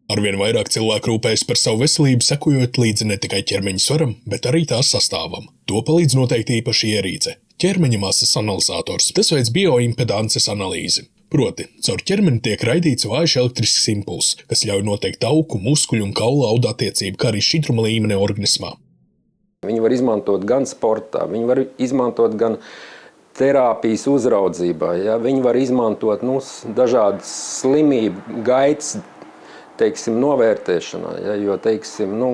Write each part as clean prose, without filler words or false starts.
Arvien vairāk cilvēku rūpējas par savu veselību, sekojot līdzi ne tikai ķermeņa svaram, bet arī tās sastāvam. To palīdz noteikti īpaša ierīce – ķermeņa masas analizators. Tas veids bioimpedances analīzi. Proti, caur ķermeni tiek raidīts vājš elektrisks impulss, kas ļauj noteikt tauku, muskuļu un kaula audu attiecību, kā arī šķidruma līmeni organismā. Viņi var izmantot gan sportā, viņi var izmantot gan terapijas uzraudzībā, ja? Viņi var izmantot dažādas slimību gaitas, novērtēšanā, ja, jo,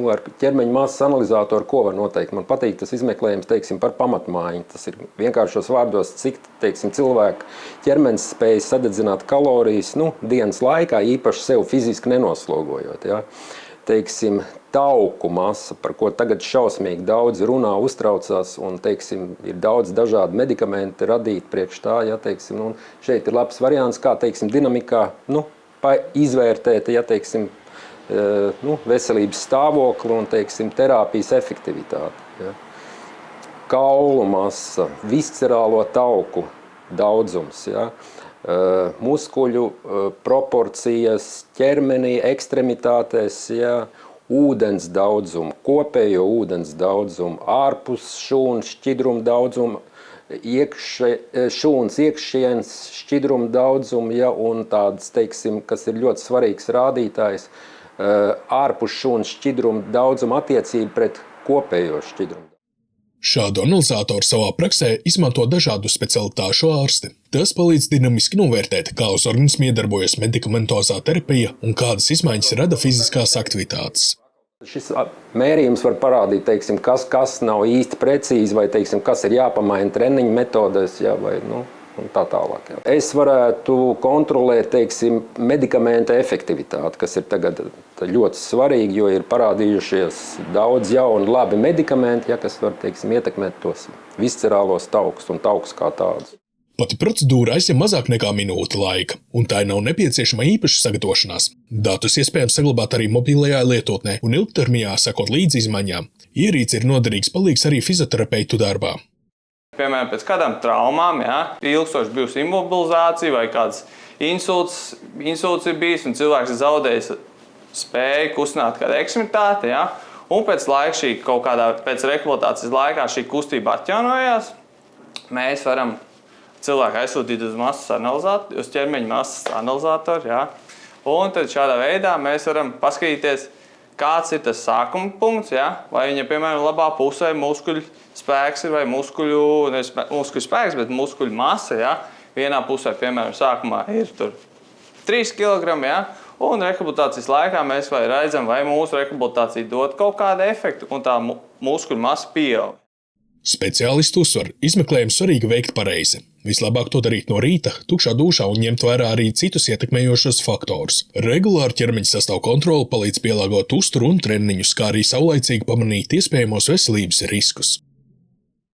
ar ķermeņa masas analizatoru ko var noteikt? Man patīk tas izmeklējums, par pamatmājiņu. Tas ir vienkāršos vārdos, cik, cilvēka ķermenis spēj sadedzināt kalorijas, dienas laikā, īpaši sev fiziski nenoslogojot, ja. Tauku masa, par ko tagad šausmīgi daudz runā, uztraucās, un, ir daudz dažādu medikamenti radīti priekš tā, ja, un šeit ir labs variants, kā, dinamikā, izvērtēt, ja, veselības stāvokli un, terapijas efektivitāti. Ja. Kaulu masa, viscerālo tauku daudzums, ja. Muskuļu proporcijas, ķermenī, ekstremitātēs, ja. Ūdens daudzumu, kopējo ūdens daudzumu, ārpus šūnas šķidrumu daudzumu, šūnas iekšienes šķidruma daudzumu, ja, un tāds, kas ir ļoti svarīgs rādītājs, ārpus šūnas šķidruma daudzuma attiecība pret kopējo šķidrumu. Šādu analizatoru savā praksē izmanto dažādu specialitāšu ārsti. Tas palīdz dinamiski novērtēt, kā uz organismu iedarbojas medikamentozā terapija un kādas izmaiņas rada fiziskās aktivitātes. Šis mērījums var parādīt, kas nav īsti precīzi, vai kas ir jāpamaina treniņu metodēs, ja, vai un tā tālāk. Ja. Es varētu kontrolēt, medikamenta efektivitāti, kas ir tagad ļoti svarīgi, jo ir parādījušies daudz jauni labi medikamenti, ja, kas var, ietekmēt tos viscerālos taukus un taukus kā tādus. Pati procedūra aizņem mazāk nekā minūti laika, un tai nav nepieciešama īpaša sagatavošanās. Datus iespējams saglabāt arī mobilajā lietotnē un ilgtermiņā sekot līdzi izmaiņām. Ierīce ir noderīgs palīgs arī fizioterapeitu darbā. Piemēram, pēc kādām traumām, ja, ilgstoši bijusi imobilizācija vai kāds insults ir bijis un cilvēks ir zaudējis spēju kustināt kādu ekstremitāti, ja, un pēc laika pēc rehabilitācijas laikā šī kustība atjaunojās, mēs varam cilvēku aizsūtīt uz ķermeņa masas analizatoru, ja, un tad šādā veidā mēs varam paskatīties, kāds ir tas sākuma punkts, ja, vai viņa, piemēram, labā pusē muskuļu spēks ir vai muskuļu spēks, bet muskuļu masa, ja, vienā pusē, piemēram, sākumā ir tur 3 kg, ja, un rehabilitācijas laikā mēs vai redzam, vai mūsu rehabilitācija dod kaut kādu efektu, un tā muskuļu masa pieaug. Speciālisti uzsver, izmeklējumu svarīgi veikt pareizi. Vislabāk to darīt no rīta, tukšā dušā un ņemt vērā arī citus ietekmējošos faktorus. Regulāri ķermeņa sastāvu kontrole palīdz pielāgot uzturu un treniņus, kā arī saulaicīgi pamanīt iespējamos veselības riskus.